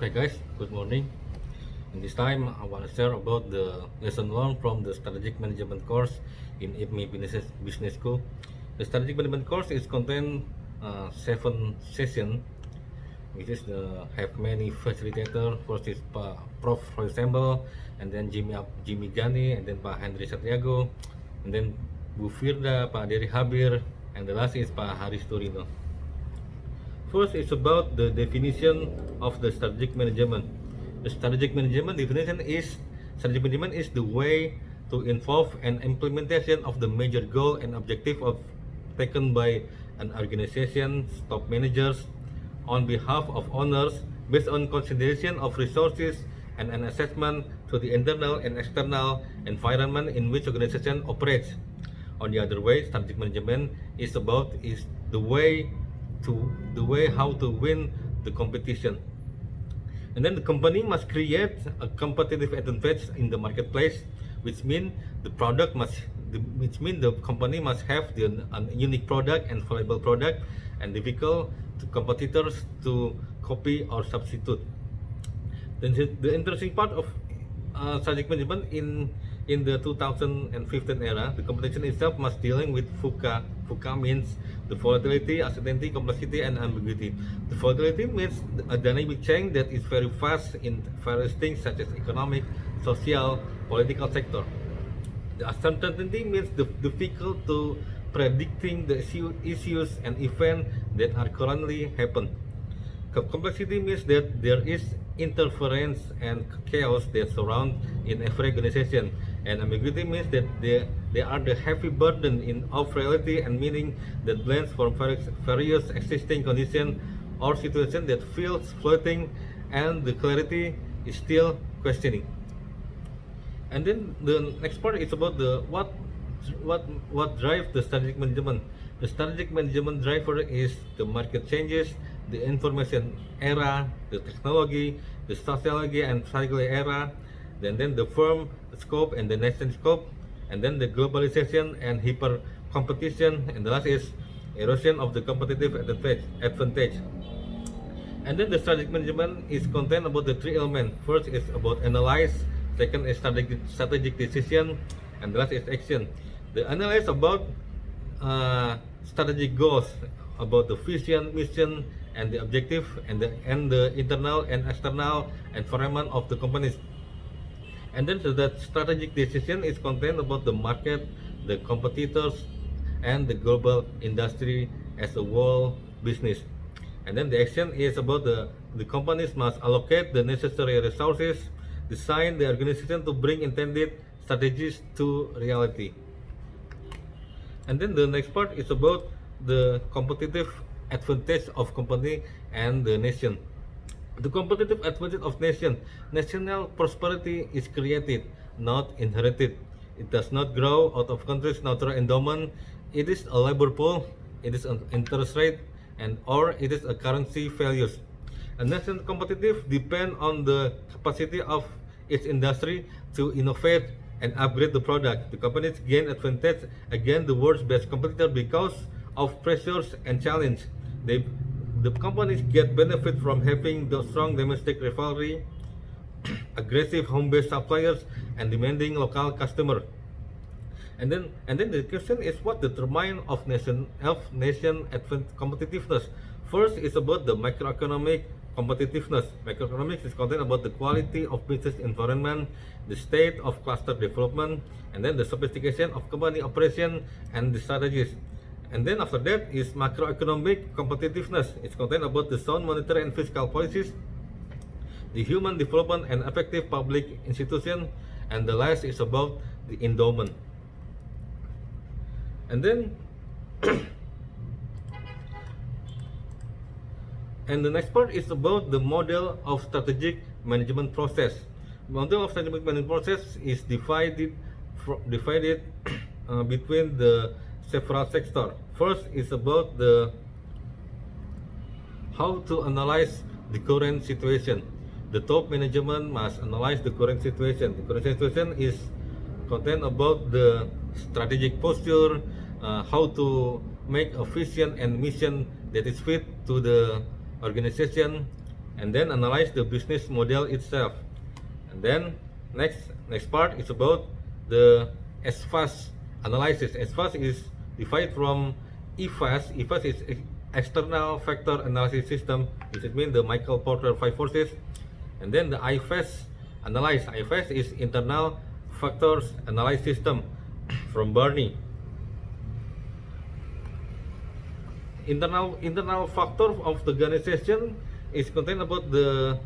Okay guys, good morning. In this time, I want to share about the lesson learned from the strategic management course in IPMI Business School. The strategic management course is contain 7 sessions, which is have many facilitator. First is Prof. Roy Sembel, and then Jimmy Gani, and then Pak Henry Satriago, and then Bu Firda, Pak Dery Habir, and the last is Pak Haris Turino. First, it's about the definition of the strategic management. The strategic management definition is strategic management is the way to involve an implementation of the major goal and objective of taken by an organization, top managers, on behalf of owners, based on consideration of resources and an assessment to the internal and external environment in which organization operates. On the other way, strategic management is the way how to win the competition. And then the company must create a competitive advantage in the marketplace, which means the company must have a unique product and valuable product and difficult to competitors to copy or substitute. Then the interesting part of strategic management in the 2015 era, the competition itself must dealing with VUCA. VUCA means the volatility, uncertainty, complexity, and ambiguity. The volatility means a dynamic change that is very fast in various things such as economic, social, political sector. The uncertainty means the difficult to predicting the issues and events that are currently happen. Complexity means that there is interference and chaos that surround in every organization, and ambiguity means that they are the heavy burden of reality and meaning that blends from various existing conditions or situations that feels floating, and the clarity is still questioning. And then the next part is about the what drives the strategic management. The strategic management driver is the market changes, the information era, the technology, the sociology and psychology era, then the firm scope and the nation scope, and then the globalization and hyper competition, and the last is erosion of the competitive advantage. And then the strategic management is contained about the three elements. First is about analyze, second is strategic decision, and the last is action. The analyze about strategic goals, about the vision, mission, and the objective, and the internal and external environment of the companies. And then that strategic decision is contained about the market, the competitors, and the global industry as a whole business. And then the action is about the companies must allocate the necessary resources, design the organization to bring intended strategies to reality. And then the next part is about the competitive advantage of company and the nation. The competitive advantage of nation. National prosperity is created, not inherited. It does not grow out of country's natural endowment. It is a labor pool, it is an interest rate, or it is a currency values. A nation competitive depend on the capacity of its industry to innovate and upgrade the product. The companies gain advantage against the world's best competitor because of pressures and challenge. The companies get benefit from having the strong domestic rivalry, aggressive home-based suppliers, and demanding local customer. And then the question is what determine of nation competitiveness. First is about the macroeconomic competitiveness. Macroeconomics is content about the quality of business environment, the state of cluster development, and then the sophistication of company operation and the strategies. And then after that is macroeconomic competitiveness. It's content about the sound monetary and fiscal policies, the human development and effective public institution, and the last is about the endowment. And then and the next part is about the model of strategic management process. Model of strategic management process is divided between the several sectors. First is about the how to analyze the current situation. The top management must analyze the current situation. The current situation is content about the strategic posture, how to make a vision and mission that is fit to the organization, and then analyze the business model itself. And then next part is about the SFAS analysis. SFAS is divided from EFAS. EFAS is external factor analysis system, which means the Michael Porter 5 forces. And then the IFAS analyze. IFAS is internal factors analysis system from Barney. Internal factor of the organization is contained about the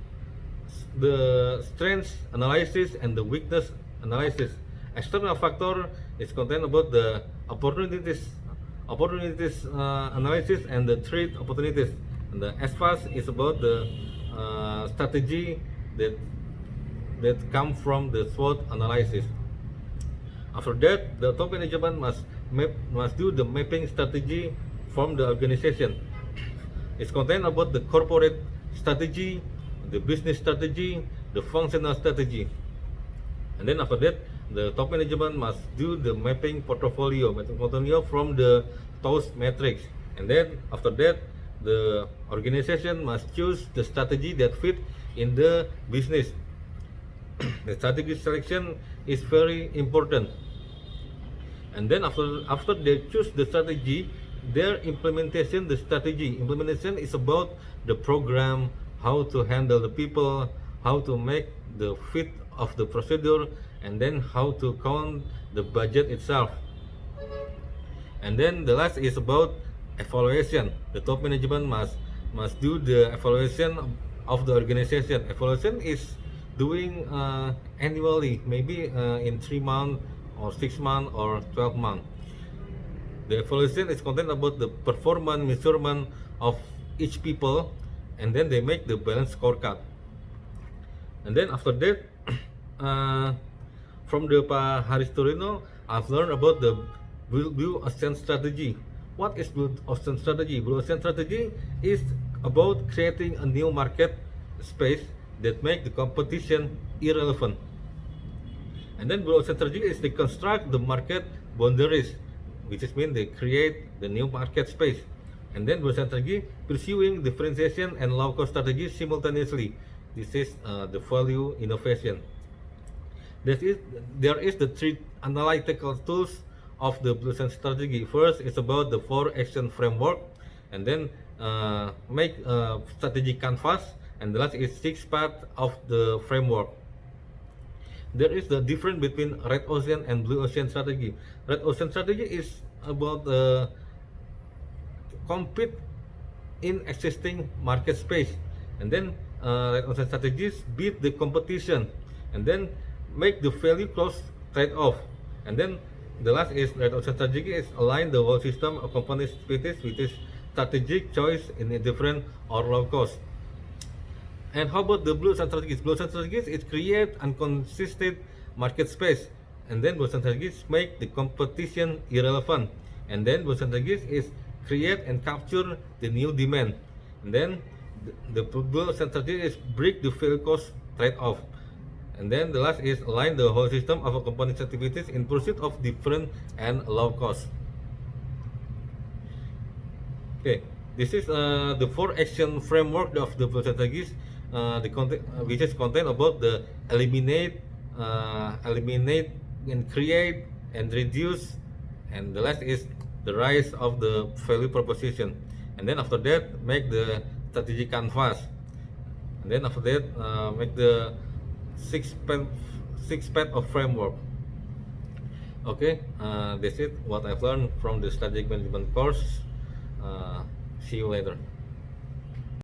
strengths analysis and the weakness analysis. External factor is contained about the opportunities analysis and the threat opportunities. And the SFAS is about the strategy that come from the SWOT analysis. After that, the top management must do the mapping strategy from the organization. It's contained about the corporate strategy, the business strategy, the functional strategy. And then after that, the top management must do the mapping portfolio from the TOWS matrix. And then after that, the organization must choose the strategy that fit in the business. The strategy selection is very important. And then after they choose the strategy, their implementation, the strategy implementation is about the program, how to handle the people, how to make the fit of the procedure, and then how to count the budget itself. And then the last is about evaluation. The top management must do the evaluation of the organization. Evaluation is doing annually, maybe in 3 months or 6 months or 12 months. The evaluation is contained about the performance measurement of each people, and then they make the balance scorecard. And then after that, from the Pak Haris Torino, I've learned about the Blue Ocean strategy. What is Blue Ocean strategy? Blue Ocean strategy is about creating a new market space that make the competition irrelevant. And then Blue Ocean strategy is to construct the market boundaries, which is mean they create the new market space. And then Blue Ocean strategy pursuing differentiation and low cost strategy simultaneously. This is the value innovation. There is the 3 analytical tools of the Blue Ocean strategy. First is about the 4 action framework, and then make a strategy canvas, and the last is 6 part of the framework. There is the difference between Red Ocean and Blue Ocean strategy. Red Ocean strategy is about compete in existing market space, and then Red Ocean strategies beat the competition, and then make the value cost trade-off. And then the last is Red Ocean strategy is align the whole system of company activities with its strategic choice in a different or low cost. And how about the Blue Ocean strategies? Blue Ocean strategies is create inconsistent market space, and then Blue Ocean strategies make the competition irrelevant. And then Blue Ocean strategies is create and capture the new demand. And then the Blue Ocean strategy is break the value cost trade-off. And then the last is align the whole system of a company's activities in pursuit of different and low cost. Okay, this is the 4 action framework of the Blue Ocean strategies. The content, which is content about the eliminate and create and reduce, and the last is the rise of the value proposition. And then after that, make the strategy canvas, and then after that, make the 6 part of framework. Okay, that's it what I've learned from the strategic management course. See you later.